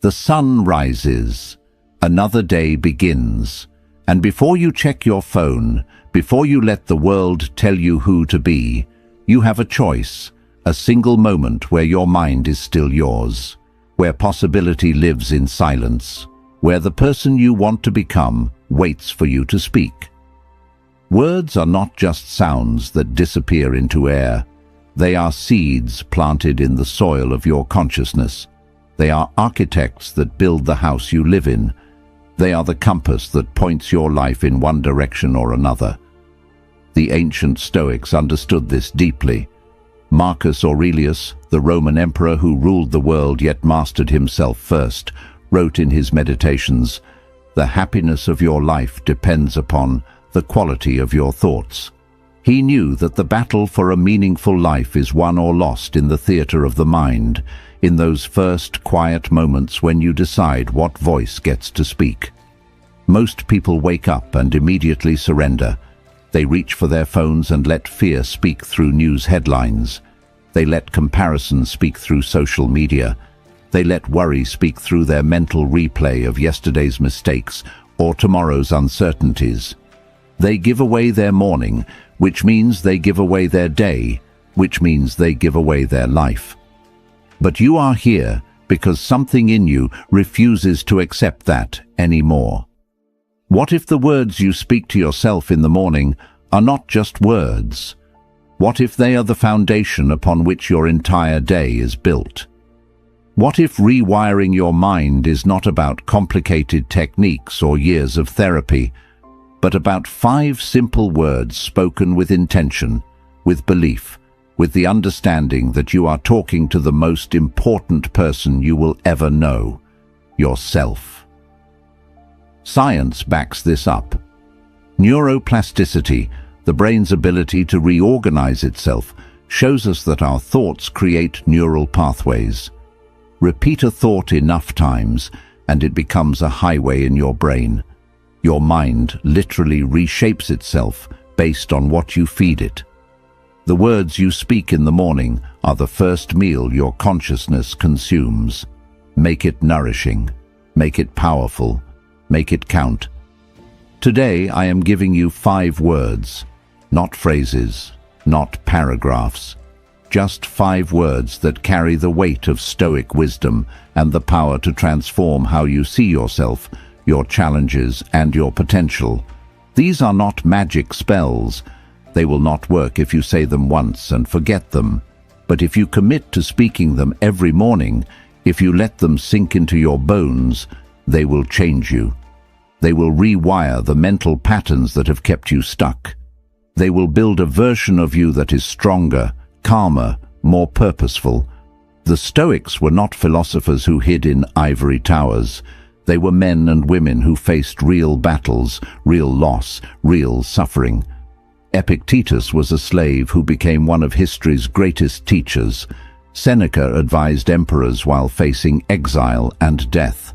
The sun rises, another day begins, and before you check your phone, before you let the world tell you who to be, you have a choice, a single moment where your mind is still yours, where possibility lives in silence, where the person you want to become waits for you to speak. Words are not just sounds that disappear into air. They are seeds planted in the soil of your consciousness. They are architects that build the house you live in. They are the compass that points your life in one direction or another. The ancient Stoics understood this deeply. Marcus Aurelius, the Roman emperor who ruled the world yet mastered himself first, wrote in his Meditations, "The happiness of your life depends upon the quality of your thoughts." He knew that the battle for a meaningful life is won or lost in the theater of the mind, in those first quiet moments when you decide what voice gets to speak. Most people wake up and immediately surrender. They reach for their phones and let fear speak through news headlines. They let comparison speak through social media. They let worry speak through their mental replay of yesterday's mistakes or tomorrow's uncertainties. They give away their morning, which means they give away their day, which means they give away their life. But you are here because something in you refuses to accept that anymore. What if the words you speak to yourself in the morning are not just words? What if they are the foundation upon which your entire day is built? What if rewiring your mind is not about complicated techniques or years of therapy, but about 5 simple words spoken with intention, with belief, with the understanding that you are talking to the most important person you will ever know, yourself? Science backs this up. Neuroplasticity, the brain's ability to reorganize itself, shows us that our thoughts create neural pathways. Repeat a thought enough times, and it becomes a highway in your brain. Your mind literally reshapes itself based on what you feed it. The words you speak in the morning are the first meal your consciousness consumes. Make it nourishing. Make it powerful. Make it count. Today I am giving you 5 words, not phrases, not paragraphs, just 5 words that carry the weight of Stoic wisdom and the power to transform how you see yourself, your challenges, and your potential. These are not magic spells. They will not work if you say them once and forget them. But if you commit to speaking them every morning, if you let them sink into your bones, they will change you. They will rewire the mental patterns that have kept you stuck. They will build a version of you that is stronger, calmer, more purposeful. The Stoics were not philosophers who hid in ivory towers. They were men and women who faced real battles, real loss, real suffering. Epictetus was a slave who became one of history's greatest teachers. Seneca advised emperors while facing exile and death.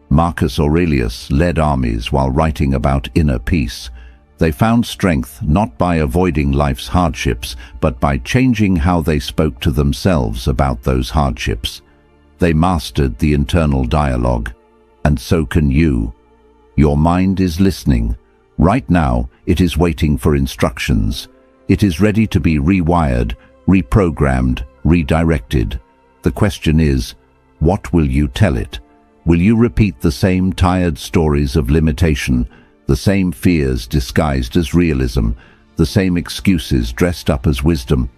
Marcus Aurelius led armies while writing about inner peace. They found strength not by avoiding life's hardships, but by changing how they spoke to themselves about those hardships. They mastered the internal dialogue, and so can you. Your mind is listening. Right now, it is waiting for instructions. It is ready to be rewired, reprogrammed, redirected. The question is, what will you tell it? Will you repeat the same tired stories of limitation, the same fears disguised as realism, the same excuses dressed up as wisdom?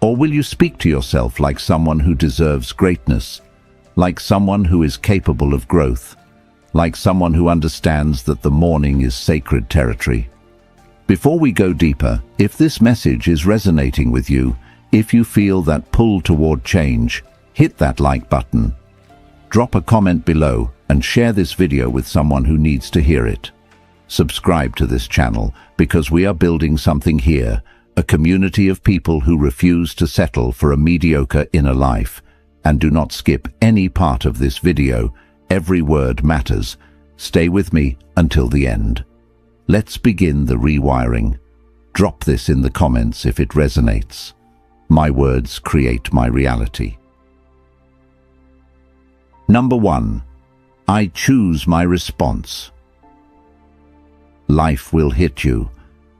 Or will you speak to yourself like someone who deserves greatness, like someone who is capable of growth, like someone who understands that the morning is sacred territory? Before we go deeper, if this message is resonating with you, if you feel that pull toward change, hit that like button. Drop a comment below and share this video with someone who needs to hear it. Subscribe to this channel because we are building something here, a community of people who refuse to settle for a mediocre inner life. And do not skip any part of this video. Every word matters. Stay with me until the end. Let's begin the rewiring. Drop this in the comments if it resonates. My words create my reality. Number 1. I choose my response. Life will hit you.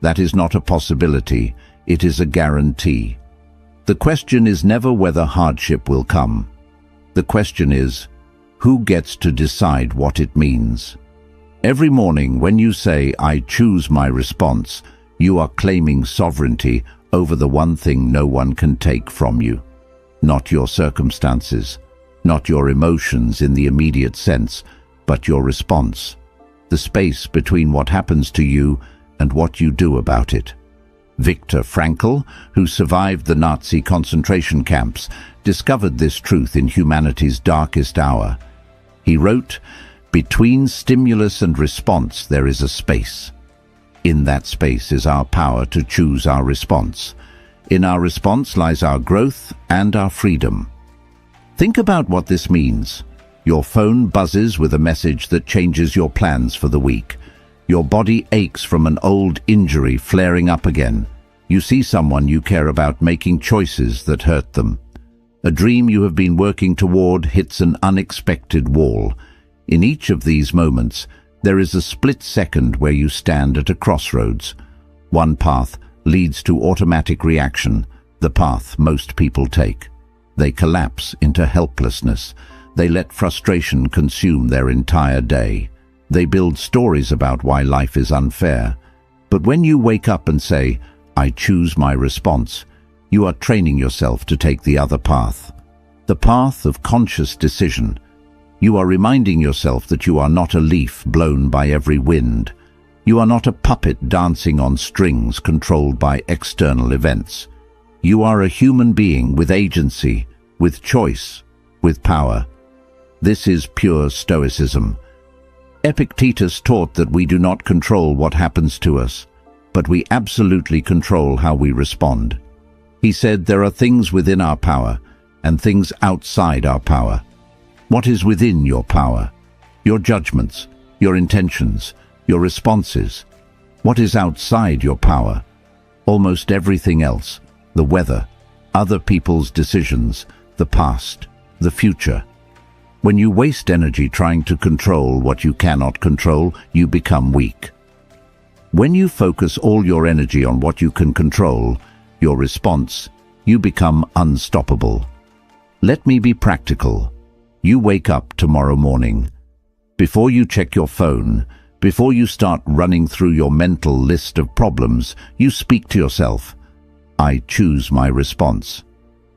That is not a possibility, it is a guarantee. The question is never whether hardship will come. The question is, who gets to decide what it means? Every morning when you say, I choose my response, you are claiming sovereignty over the one thing no one can take from you. Not your circumstances, not your emotions in the immediate sense, but your response. The space between what happens to you and what you do about it. Viktor Frankl, who survived the Nazi concentration camps, discovered this truth in humanity's darkest hour. He wrote, "Between stimulus and response there is a space. In that space is our power to choose our response. In our response lies our growth and our freedom." Think about what this means. Your phone buzzes with a message that changes your plans for the week. Your body aches from an old injury flaring up again. You see someone you care about making choices that hurt them. A dream you have been working toward hits an unexpected wall. In each of these moments, there is a split second where you stand at a crossroads. One path leads to automatic reaction, the path most people take. They collapse into helplessness. They let frustration consume their entire day. They build stories about why life is unfair. But when you wake up and say, I choose my response, you are training yourself to take the other path. The path of conscious decision. You are reminding yourself that you are not a leaf blown by every wind. You are not a puppet dancing on strings controlled by external events. You are a human being with agency, with choice, with power. This is pure Stoicism. Epictetus taught that we do not control what happens to us, but we absolutely control how we respond. He said there are things within our power and things outside our power. What is within your power? Your judgments, your intentions, your responses. What is outside your power? Almost everything else. The weather, other people's decisions, the past, the future. When you waste energy trying to control what you cannot control, you become weak. When you focus all your energy on what you can control, your response, you become unstoppable. Let me be practical. You wake up tomorrow morning. Before you check your phone, before you start running through your mental list of problems, you speak to yourself, I choose my response.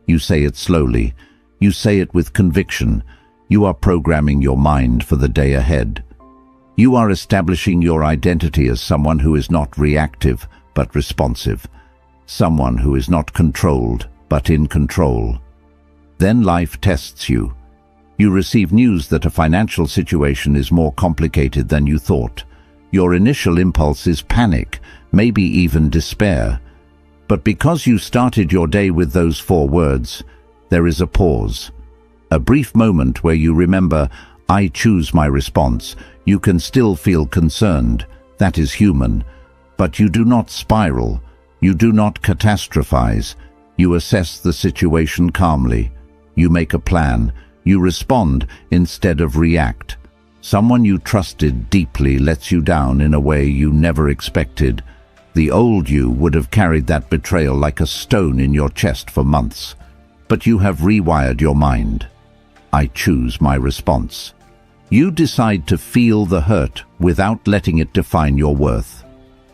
You say it slowly. You say it with conviction. You are programming your mind for the day ahead. You are establishing your identity as someone who is not reactive, but responsive. Someone who is not controlled, but in control. Then life tests you. You receive news that a financial situation is more complicated than you thought. Your initial impulse is panic, maybe even despair. But because you started your day with those 4 words, there is a pause. A brief moment where you remember, I choose my response. You can still feel concerned. That is human. But you do not spiral. You do not catastrophize. You assess the situation calmly. You make a plan. You respond instead of react. Someone you trusted deeply lets you down in a way you never expected. The old you would have carried that betrayal like a stone in your chest for months. But you have rewired your mind. I choose my response. You decide to feel the hurt without letting it define your worth.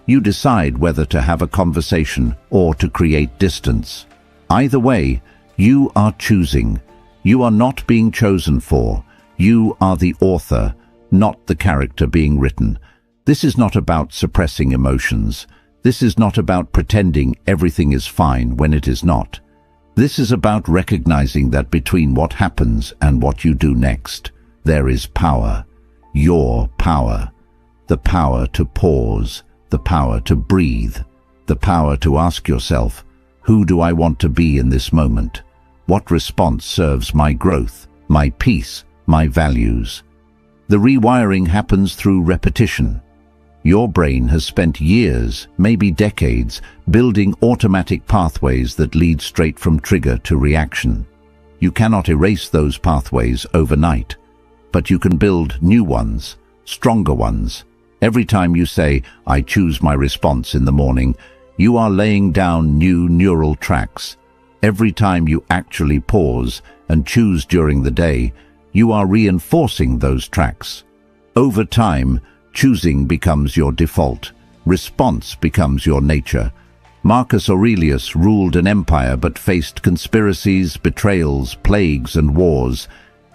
You decide whether to have a conversation or to create distance. Either way, you are choosing. You are not being chosen for. You are the author, not the character being written. This is not about suppressing emotions. This is not about pretending everything is fine when it is not. This is about recognizing that between what happens and what you do next, there is power. Your power. The power to pause, the power to breathe, the power to ask yourself, who do I want to be in this moment? What response serves my growth, my peace, my values? The rewiring happens through repetition. Your brain has spent years, maybe decades, building automatic pathways that lead straight from trigger to reaction. You cannot erase those pathways overnight. but you can build new ones, stronger ones. Every time you say, "I choose my response" in the morning, you are laying down new neural tracks. Every time you actually pause and choose during the day, you are reinforcing those tracks. Over time, choosing becomes your default. Response becomes your nature. Marcus Aurelius ruled an empire but faced conspiracies, betrayals, plagues, and wars.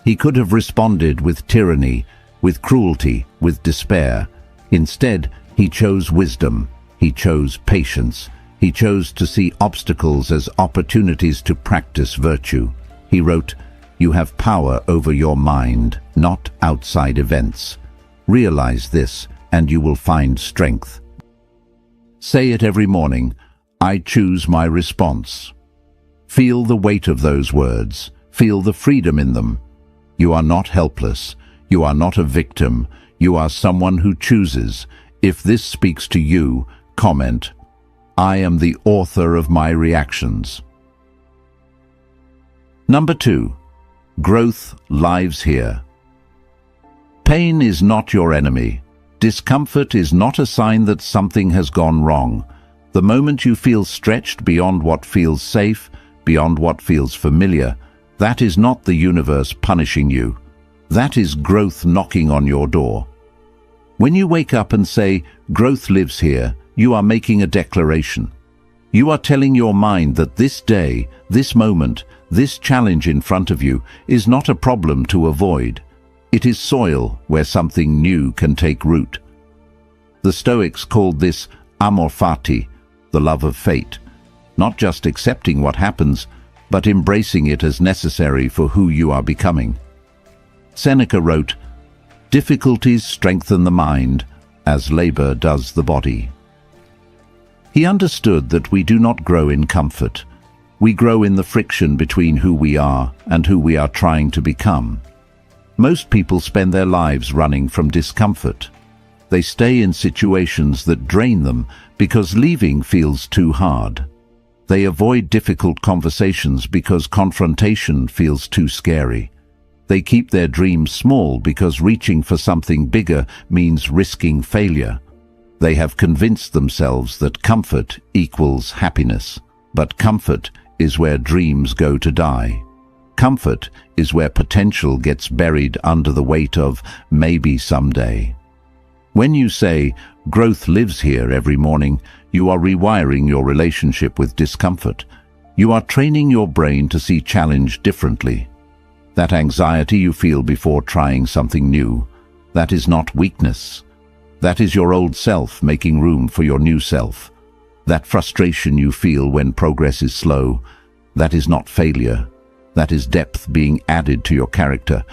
He could have responded with tyranny, with cruelty, with despair. Instead, he chose wisdom. He chose patience. He chose to see obstacles as opportunities to practice virtue. He wrote, "You have power over your mind, not outside events. Realize this, and you will find strength." Say it every morning, "I choose my response." Feel the weight of those words. Feel the freedom in them. You are not helpless. You are not a victim. You are someone who chooses. If this speaks to you, comment, "I am the author of my reactions." Number 2. Growth lives here. Pain is not your enemy. Discomfort is not a sign that something has gone wrong. The moment you feel stretched beyond what feels safe, beyond what feels familiar, that is not the universe punishing you. That is growth knocking on your door. When you wake up and say, "Growth lives here," you are making a declaration. You are telling your mind that this day, this moment, this challenge in front of you is not a problem to avoid. It is soil where something new can take root. The Stoics called this amor fati, the love of fate, not just accepting what happens, but embracing it as necessary for who you are becoming. Seneca wrote, "Difficulties strengthen the mind, as labor does the body." He understood that we do not grow in comfort. We grow in the friction between who we are and who we are trying to become. Most people spend their lives running from discomfort. They stay in situations that drain them because leaving feels too hard. They avoid difficult conversations because confrontation feels too scary. They keep their dreams small because reaching for something bigger means risking failure. They have convinced themselves that comfort equals happiness. But comfort is where dreams go to die. Comfort is where potential gets buried under the weight of maybe someday. When you say, "Growth lives here" every morning, you are rewiring your relationship with discomfort. You are training your brain to see challenge differently. That anxiety you feel before trying something new, that is not weakness. That is your old self making room for your new self. That frustration you feel when progress is slow, that is not failure. That is depth being added to your character.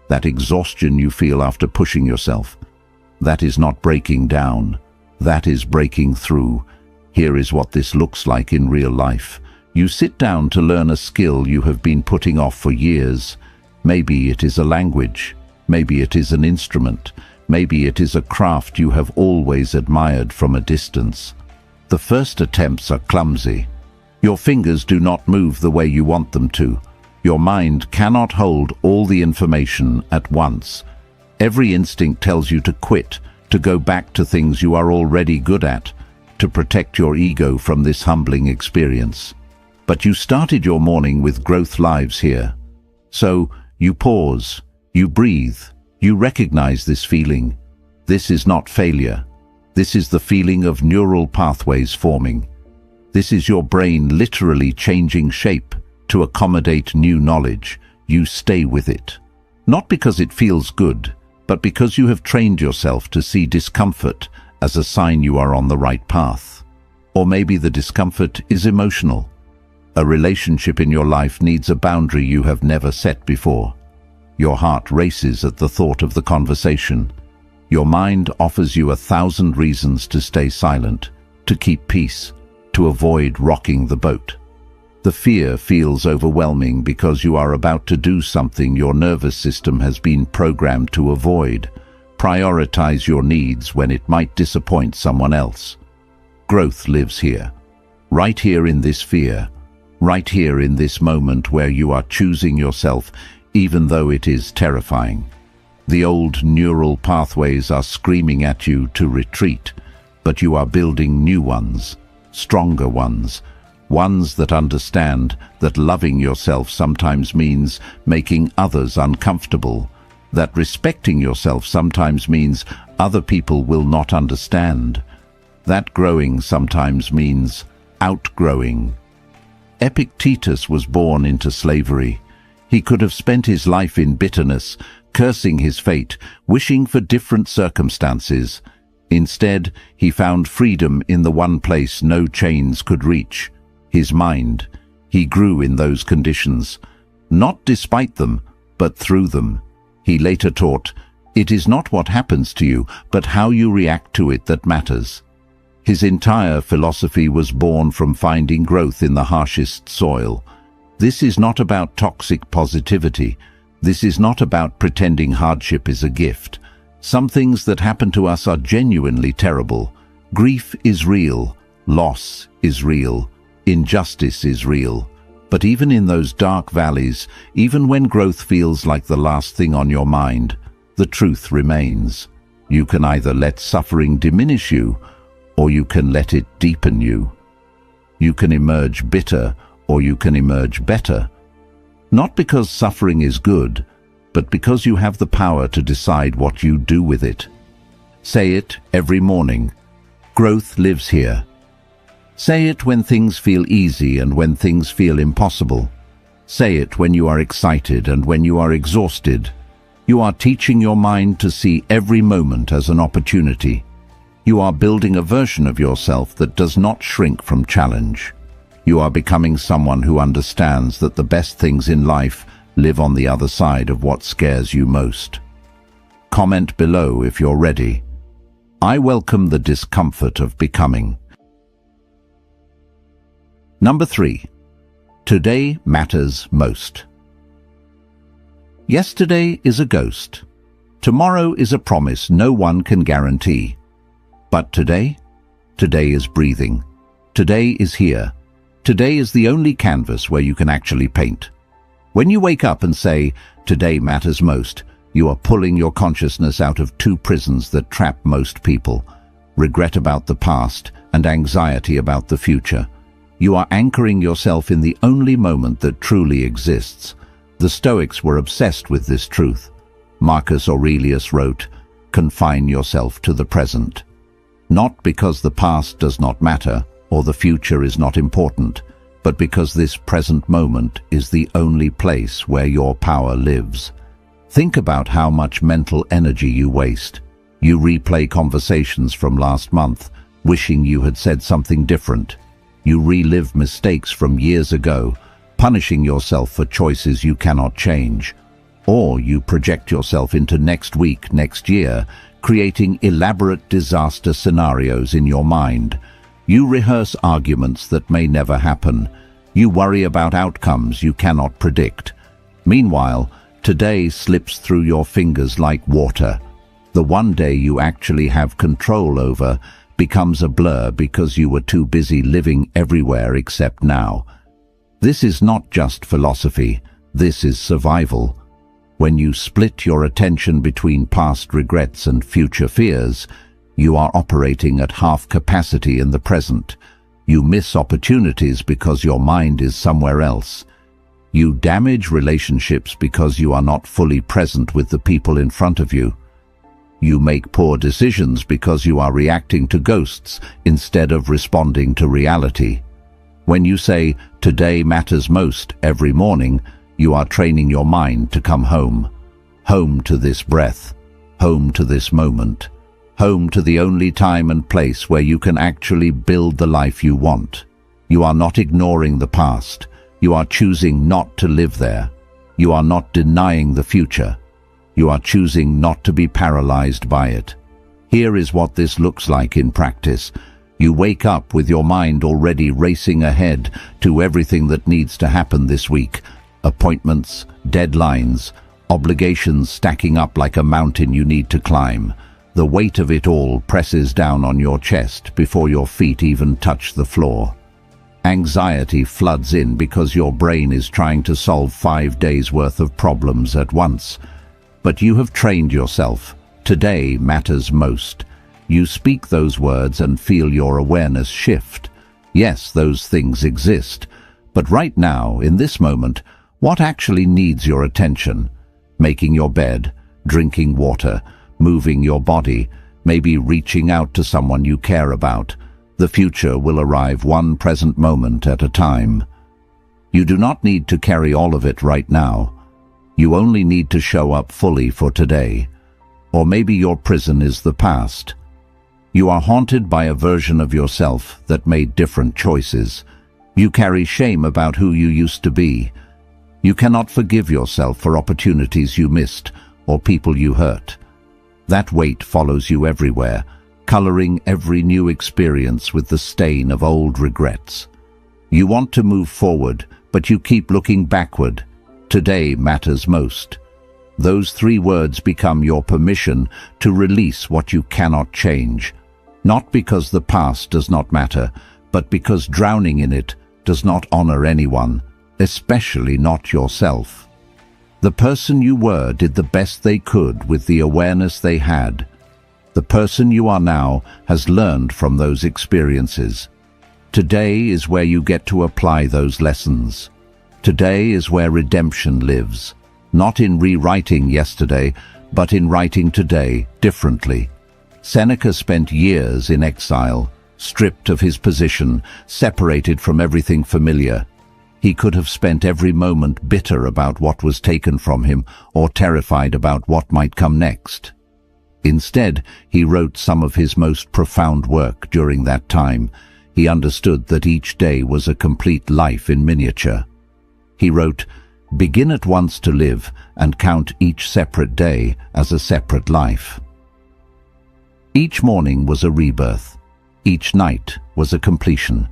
That exhaustion you feel after pushing yourself, that is not breaking down. That is breaking through. Here is what this looks like in real life. You sit down to learn a skill you have been putting off for years. Maybe it is a language. Maybe it is an instrument. Maybe it is a craft you have always admired from a distance. The first attempts are clumsy. Your fingers do not move the way you want them to. Your mind cannot hold all the information at once. Every instinct tells you to quit, to go back to things you are already good at, to protect your ego from this humbling experience. But you started your morning with growth lives here. So you pause, you breathe, you recognize this feeling. This is not failure. This is the feeling of neural pathways forming. This is your brain literally changing shape to accommodate new knowledge. You stay with it. Not because it feels good, but because you have trained yourself to see discomfort as a sign you are on the right path. Or maybe the discomfort is emotional. A relationship in your life needs a boundary you have never set before. Your heart races at the thought of the conversation. Your mind offers you 1,000 reasons to stay silent, to keep peace, to avoid rocking the boat. The fear feels overwhelming because you are about to do something your nervous system has been programmed to avoid. Prioritize your needs when it might disappoint someone else. Growth lives here. Right here in this fear. Right here in this moment where you are choosing yourself, even though it is terrifying. The old neural pathways are screaming at you to retreat, but you are building new ones, stronger ones, ones that understand that loving yourself sometimes means making others uncomfortable, that respecting yourself sometimes means other people will not understand, that growing sometimes means outgrowing. Epictetus was born into slavery. He could have spent his life in bitterness, cursing his fate, wishing for different circumstances. Instead, he found freedom in the one place no chains could reach, his mind. He grew in those conditions, not despite them, but through them. He later taught, "It is not what happens to you, but how you react to it that matters." His entire philosophy was born from finding growth in the harshest soil. This is not about toxic positivity. This is not about pretending hardship is a gift. Some things that happen to us are genuinely terrible. Grief is real. Loss is real. Injustice is real. But even in those dark valleys, even when growth feels like the last thing on your mind, the truth remains. You can either let suffering diminish you, or you can let it deepen you. You can emerge bitter, or you can emerge better. Not because suffering is good, but because you have the power to decide what you do with it. Say it every morning. Growth lives here. Say it when things feel easy and when things feel impossible. Say it when you are excited and when you are exhausted. You are teaching your mind to see every moment as an opportunity. You are building a version of yourself that does not shrink from challenge. You are becoming someone who understands that the best things in life live on the other side of what scares you most. Comment below if you're ready. I welcome the discomfort of becoming. Number 3. Today matters most. Yesterday is a ghost. Tomorrow is a promise no one can guarantee. But today? Today is breathing. Today is here. Today is the only canvas where you can actually paint. When you wake up and say, "Today matters most," you are pulling your consciousness out of two prisons that trap most people: regret about the past and anxiety about the future. You are anchoring yourself in the only moment that truly exists. The Stoics were obsessed with this truth. Marcus Aurelius wrote, "Confine yourself to the present." Not because the past does not matter or the future is not important, but because this present moment is the only place where your power lives. Think about how much mental energy you waste. You replay conversations from last month, wishing you had said something different. You relive mistakes from years ago, punishing yourself for choices you cannot change. Or you project yourself into next week, next year, creating elaborate disaster scenarios in your mind. You rehearse arguments that may never happen. You worry about outcomes you cannot predict. Meanwhile, today slips through your fingers like water. The one day you actually have control over becomes a blur because you were too busy living everywhere except now. This is not just philosophy, this is survival. When you split your attention between past regrets and future fears, you are operating at half capacity in the present. You miss opportunities because your mind is somewhere else. You damage relationships because you are not fully present with the people in front of you. You make poor decisions because you are reacting to ghosts instead of responding to reality. When you say, "Today matters most," every morning, you are training your mind to come home. Home to this breath. Home to this moment. Home to the only time and place where you can actually build the life you want. You are not ignoring the past. You are choosing not to live there. You are not denying the future. You are choosing not to be paralyzed by it. Here is what this looks like in practice. You wake up with your mind already racing ahead to everything that needs to happen this week. Appointments, deadlines, obligations stacking up like a mountain you need to climb. The weight of it all presses down on your chest before your feet even touch the floor. Anxiety floods in because your brain is trying to solve 5 days' worth of problems at once. But you have trained yourself. Today matters most. You speak those words and feel your awareness shift. Yes, those things exist. But right now, in this moment, what actually needs your attention? Making your bed, drinking water, moving your body, maybe reaching out to someone you care about. The future will arrive one present moment at a time. You do not need to carry all of it right now. You only need to show up fully for today. Or maybe your prison is the past. You are haunted by a version of yourself that made different choices. You carry shame about who you used to be. You cannot forgive yourself for opportunities you missed or people you hurt. That weight follows you everywhere, coloring every new experience with the stain of old regrets. You want to move forward, but you keep looking backward. Today matters most. Those 3 words become your permission to release what you cannot change. Not because the past does not matter, but because drowning in it does not honor anyone, especially not yourself. The person you were did the best they could with the awareness they had. The person you are now has learned from those experiences. Today is where you get to apply those lessons. Today is where redemption lives, not in rewriting yesterday, but in writing today differently. Seneca spent years in exile, stripped of his position, separated from everything familiar. He could have spent every moment bitter about what was taken from him or terrified about what might come next. Instead, he wrote some of his most profound work during that time. He understood that each day was a complete life in miniature. He wrote, "Begin at once to live and count each separate day as a separate life." Each morning was a rebirth. Each night was a completion.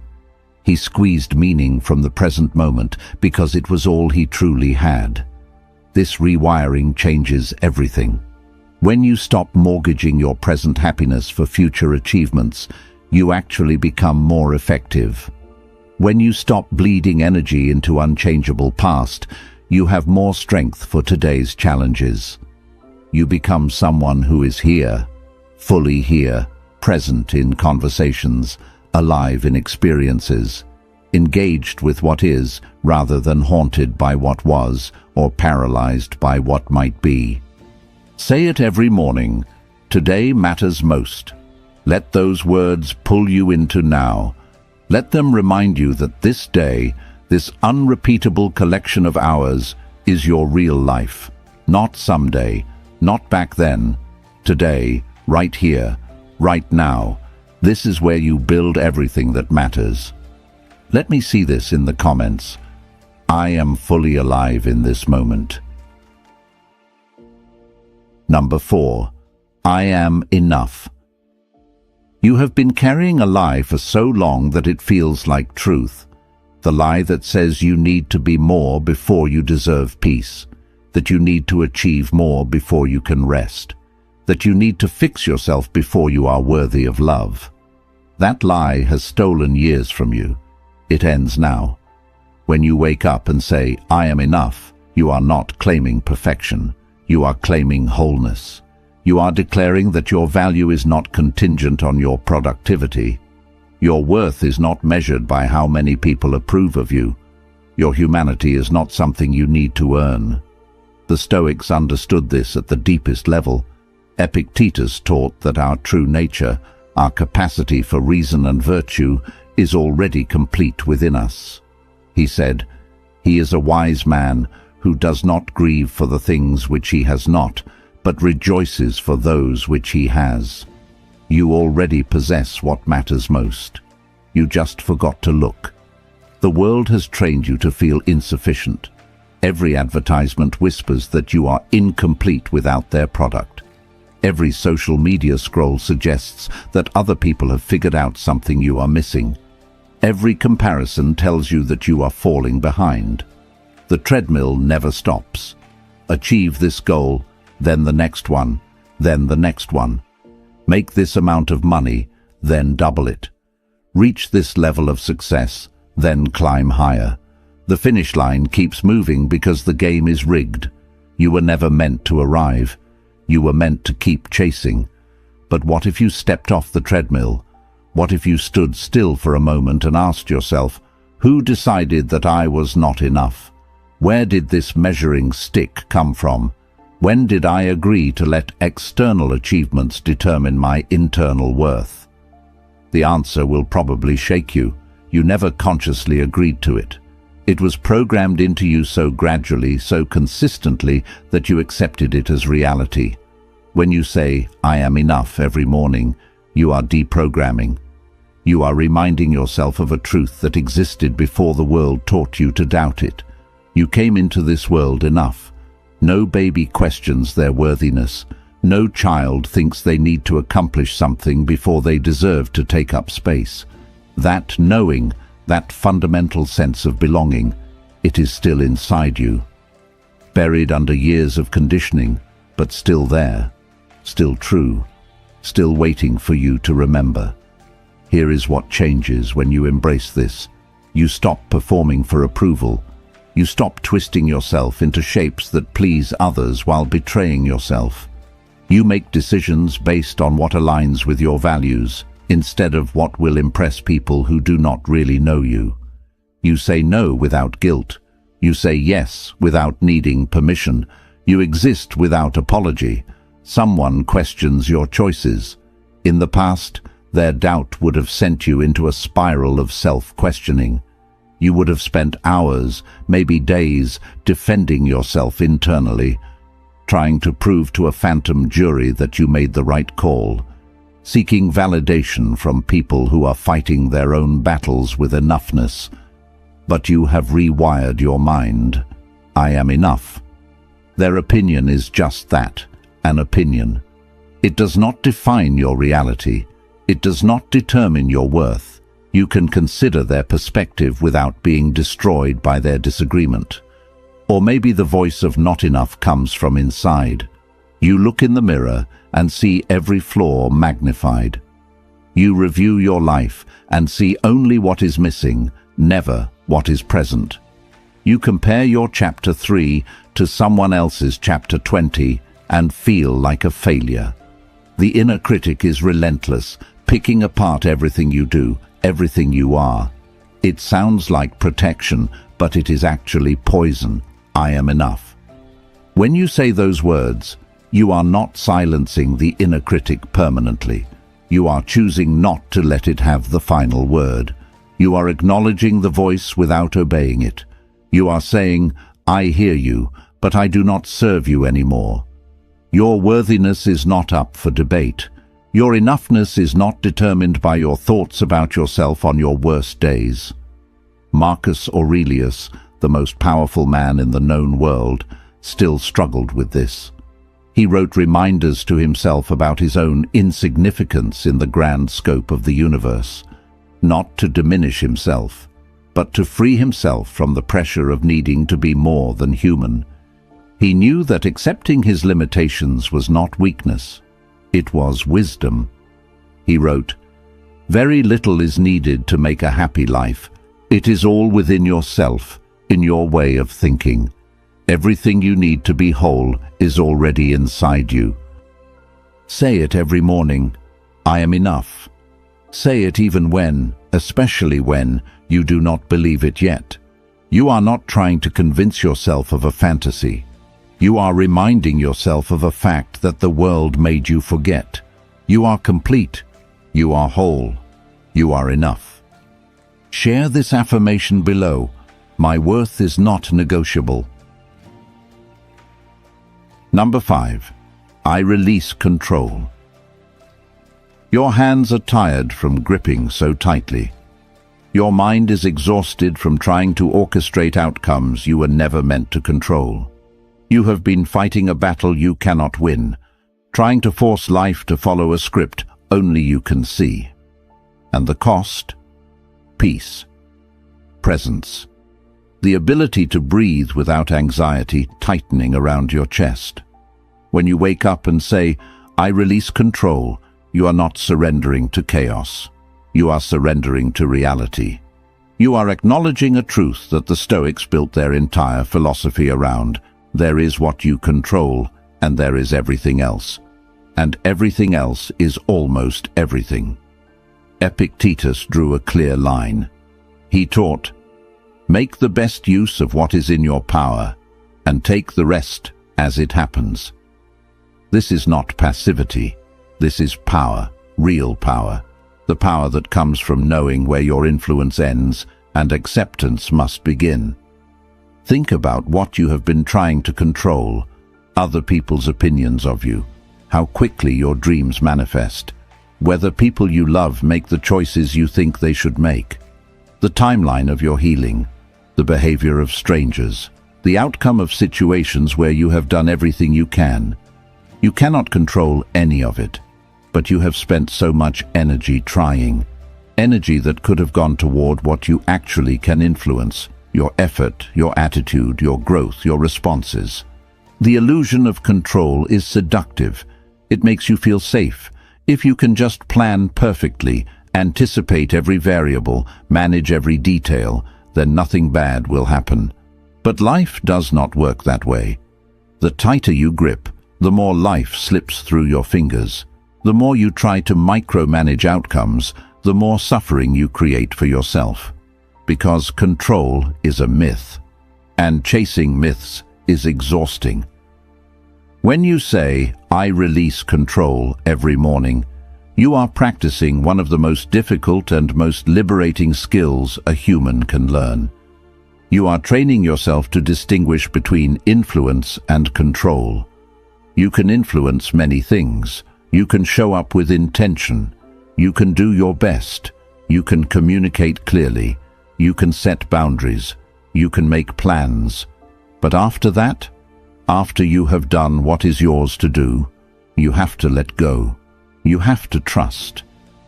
He squeezed meaning from the present moment because it was all he truly had. This rewiring changes everything. When you stop mortgaging your present happiness for future achievements, you actually become more effective. When you stop bleeding energy into unchangeable past, you have more strength for today's challenges. You become someone who is here, fully here, present in conversations, alive in experiences, engaged with what is rather than haunted by what was or paralyzed by what might be. Say it every morning. Today matters most. Let those words pull you into now. Let them remind you that this day, this unrepeatable collection of hours, is your real life. Not someday, not back then. Today, right here, right now. This is where you build everything that matters. Let me see this in the comments. I am fully alive in this moment. Number 4. I am enough. You have been carrying a lie for so long that it feels like truth. The lie that says you need to be more before you deserve peace, that you need to achieve more before you can rest, that you need to fix yourself before you are worthy of love. That lie has stolen years from you. It ends now. When you wake up and say, I am enough, you are not claiming perfection. You are claiming wholeness. You are declaring that your value is not contingent on your productivity. Your worth is not measured by how many people approve of you. Your humanity is not something you need to earn. The Stoics understood this at the deepest level. Epictetus taught that our true nature, our capacity for reason and virtue, is already complete within us. He said, "He is a wise man who does not grieve for the things which he has not, but rejoices for those which he has." You already possess what matters most. You just forgot to look. The world has trained you to feel insufficient. Every advertisement whispers that you are incomplete without their product. Every social media scroll suggests that other people have figured out something you are missing. Every comparison tells you that you are falling behind. The treadmill never stops. Achieve this goal, then the next one, then the next one. Make this amount of money, then double it. Reach this level of success, then climb higher. The finish line keeps moving because the game is rigged. You were never meant to arrive. You were meant to keep chasing. But what if you stepped off the treadmill? What if you stood still for a moment and asked yourself, who decided that I was not enough? Where did this measuring stick come from? When did I agree to let external achievements determine my internal worth? The answer will probably shake you. You never consciously agreed to it. It was programmed into you so gradually, so consistently, that you accepted it as reality. When you say, I am enough every morning, you are deprogramming. You are reminding yourself of a truth that existed before the world taught you to doubt it. You came into this world enough. No baby questions their worthiness. No child thinks they need to accomplish something before they deserve to take up space. That knowing, that fundamental sense of belonging, it is still inside you. Buried under years of conditioning, but still there, still true, still waiting for you to remember. Here is what changes when you embrace this. You stop performing for approval. You stop twisting yourself into shapes that please others while betraying yourself. You make decisions based on what aligns with your values, instead of what will impress people who do not really know you. You say no without guilt. You say yes without needing permission. You exist without apology. Someone questions your choices. In the past, their doubt would have sent you into a spiral of self-questioning. You would have spent hours, maybe days, defending yourself internally, trying to prove to a phantom jury that you made the right call, seeking validation from people who are fighting their own battles with enoughness. But you have rewired your mind. I am enough. Their opinion is just that, an opinion. It does not define your reality. It does not determine your worth. You can consider their perspective without being destroyed by their disagreement. Or maybe the voice of not enough comes from inside. You look in the mirror and see every flaw magnified. You review your life and see only what is missing, never what is present. You compare your chapter 3 to someone else's chapter 20 and feel like a failure. The inner critic is relentless, picking apart everything you do, everything you are. It sounds like protection, but it is actually poison. I am enough. When you say those words, you are not silencing the inner critic permanently. You are choosing not to let it have the final word. You are acknowledging the voice without obeying it. You are saying, I hear you, but I do not serve you anymore. Your worthiness is not up for debate. Your enoughness is not determined by your thoughts about yourself on your worst days. Marcus Aurelius, the most powerful man in the known world, still struggled with this. He wrote reminders to himself about his own insignificance in the grand scope of the universe, not to diminish himself, but to free himself from the pressure of needing to be more than human. He knew that accepting his limitations was not weakness. It was wisdom. He wrote, "Very little is needed to make a happy life. It is all within yourself, in your way of thinking. Everything you need to be whole is already inside you." Say it every morning, I am enough. Say it even when, especially when, you do not believe it yet. You are not trying to convince yourself of a fantasy. You are reminding yourself of a fact that the world made you forget. You are complete. You are whole. You are enough. Share this affirmation below. My worth is not negotiable. Number 5. I release control. Your hands are tired from gripping so tightly. Your mind is exhausted from trying to orchestrate outcomes you were never meant to control. You have been fighting a battle you cannot win, trying to force life to follow a script only you can see. And the cost? Peace. Presence. The ability to breathe without anxiety tightening around your chest. When you wake up and say, I release control, you are not surrendering to chaos. You are surrendering to reality. You are acknowledging a truth that the Stoics built their entire philosophy around, There is what you control, and there is everything else. And everything else is almost everything. Epictetus drew a clear line. He taught, "Make the best use of what is in your power, and take the rest as it happens." This is not passivity. This is power, real power. The power that comes from knowing where your influence ends and acceptance must begin. Think about what you have been trying to control, other people's opinions of you, how quickly your dreams manifest, whether people you love make the choices you think they should make, the timeline of your healing, the behavior of strangers, the outcome of situations where you have done everything you can. You cannot control any of it, but you have spent so much energy trying, energy that could have gone toward what you actually can influence, your effort, your attitude, your growth, your responses. The illusion of control is seductive. It makes you feel safe. If you can just plan perfectly, anticipate every variable, manage every detail, then nothing bad will happen. But life does not work that way. The tighter you grip, the more life slips through your fingers. The more you try to micromanage outcomes, the more suffering you create for yourself. Because control is a myth, and chasing myths is exhausting. When you say, "I release control" every morning, you are practicing one of the most difficult and most liberating skills a human can learn. You are training yourself to distinguish between influence and control. You can influence many things. You can show up with intention. You can do your best. You can communicate clearly. You can set boundaries. You can make plans. But after that, after you have done what is yours to do, you have to let go. You have to trust.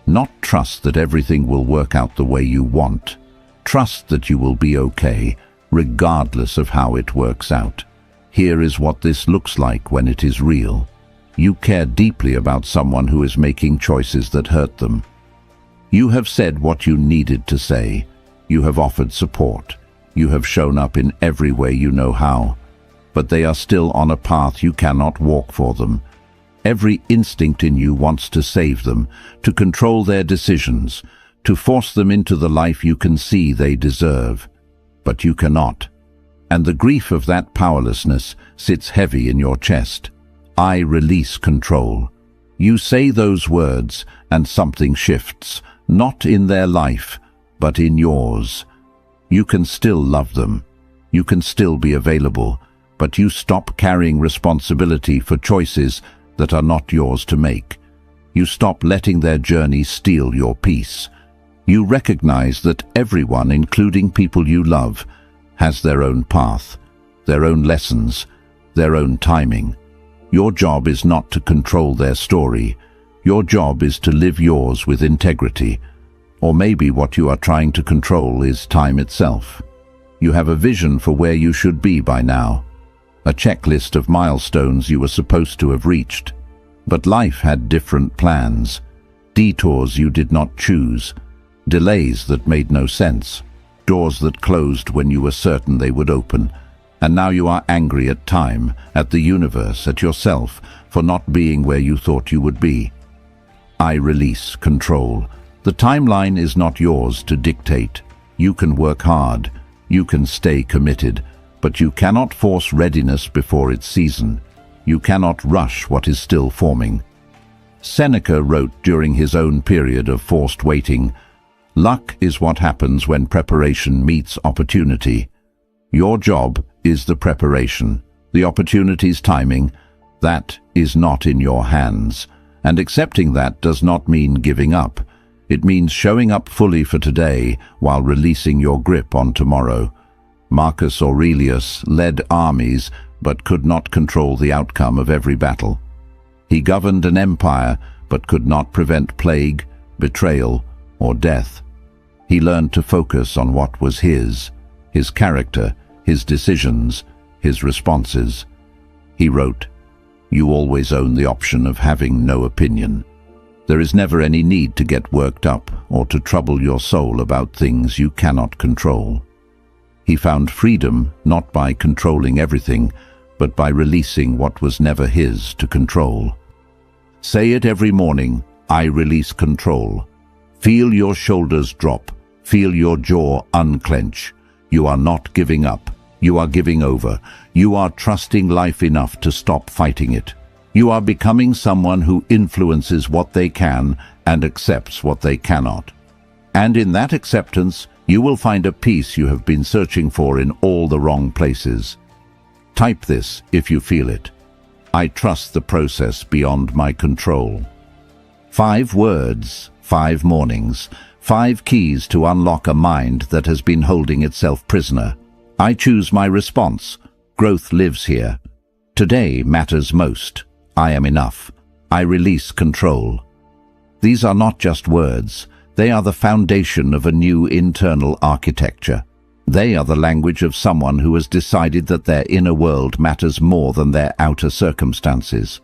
Not trust that everything will work out the way you want. Trust that you will be okay, regardless of how it works out. Here is what this looks like when it is real. You care deeply about someone who is making choices that hurt them. You have said what you needed to say. You have offered support. You have shown up in every way you know how. But they are still on a path you cannot walk for them. Every instinct in you wants to save them, to control their decisions, to force them into the life you can see they deserve. But you cannot. And the grief of that powerlessness sits heavy in your chest. I release control. You say those words and something shifts, not in their life, but in yours. You can still love them. You can still be available, but you stop carrying responsibility for choices that are not yours to make. You stop letting their journey steal your peace. You recognize that everyone, including people you love, has their own path, their own lessons, their own timing. Your job is not to control their story. Your job is to live yours with integrity. Or maybe what you are trying to control is time itself. You have a vision for where you should be by now, a checklist of milestones you were supposed to have reached. But life had different plans, detours you did not choose, delays that made no sense, doors that closed when you were certain they would open. And now you are angry at time, at the universe, at yourself, for not being where you thought you would be. I release control. The timeline is not yours to dictate. You can work hard, you can stay committed, but you cannot force readiness before its season. You cannot rush what is still forming. Seneca wrote during his own period of forced waiting, "Luck is what happens when preparation meets opportunity." Your job is the preparation. The opportunity's timing, that is not in your hands. And accepting that does not mean giving up. It means showing up fully for today while releasing your grip on tomorrow. Marcus Aurelius led armies but could not control the outcome of every battle. He governed an empire but could not prevent plague, betrayal, or death. He learned to focus on what was his character, his decisions, his responses. He wrote, "You always own the option of having no opinion. There is never any need to get worked up or to trouble your soul about things you cannot control." He found freedom not by controlling everything, but by releasing what was never his to control. Say it every morning, I release control. Feel your shoulders drop. Feel your jaw unclench. You are not giving up. You are giving over. You are trusting life enough to stop fighting it. You are becoming someone who influences what they can and accepts what they cannot. And in that acceptance, you will find a peace you have been searching for in all the wrong places. Type this if you feel it. I trust the process beyond my control. 5 words, 5 mornings, 5 keys to unlock a mind that has been holding itself prisoner. I choose my response. Growth lives here. Today matters most. I am enough. I release control. These are not just words. They are the foundation of a new internal architecture. They are the language of someone who has decided that their inner world matters more than their outer circumstances.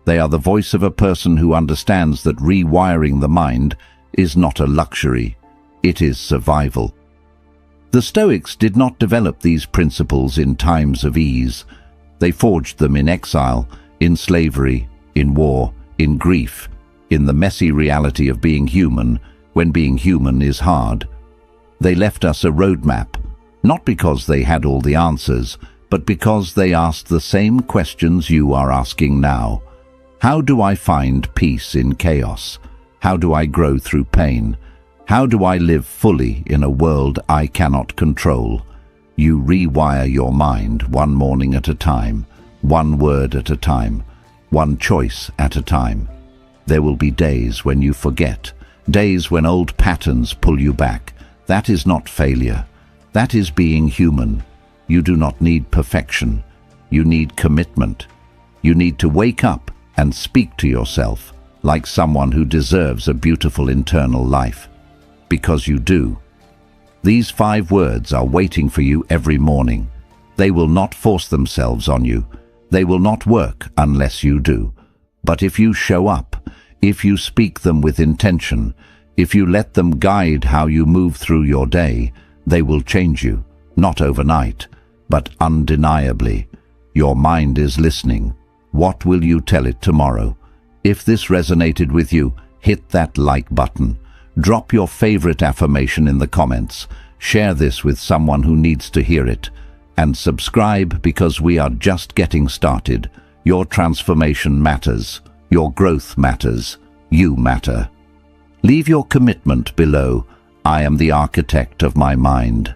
They are the voice of a person who understands that rewiring the mind is not a luxury. It is survival. The Stoics did not develop these principles in times of ease. They forged them in exile, in slavery, in war, in grief, in the messy reality of being human, when being human is hard. They left us a roadmap, not because they had all the answers, but because they asked the same questions you are asking now. How do I find peace in chaos? How do I grow through pain? How do I live fully in a world I cannot control? You rewire your mind one morning at a time, one word at a time, one choice at a time. There will be days when you forget, days when old patterns pull you back. That is not failure. That is being human. You do not need perfection. You need commitment. You need to wake up and speak to yourself like someone who deserves a beautiful internal life. Because you do. These 5 words are waiting for you every morning. They will not force themselves on you. They will not work unless you do. But if you show up, if you speak them with intention, if you let them guide how you move through your day, they will change you, not overnight, but undeniably. Your mind is listening. What will you tell it tomorrow? If this resonated with you, hit that like button. Drop your favorite affirmation in the comments. Share this with someone who needs to hear it. And subscribe, because we are just getting started. Your transformation matters. Your growth matters. You matter. Leave your commitment below. I am the architect of my mind.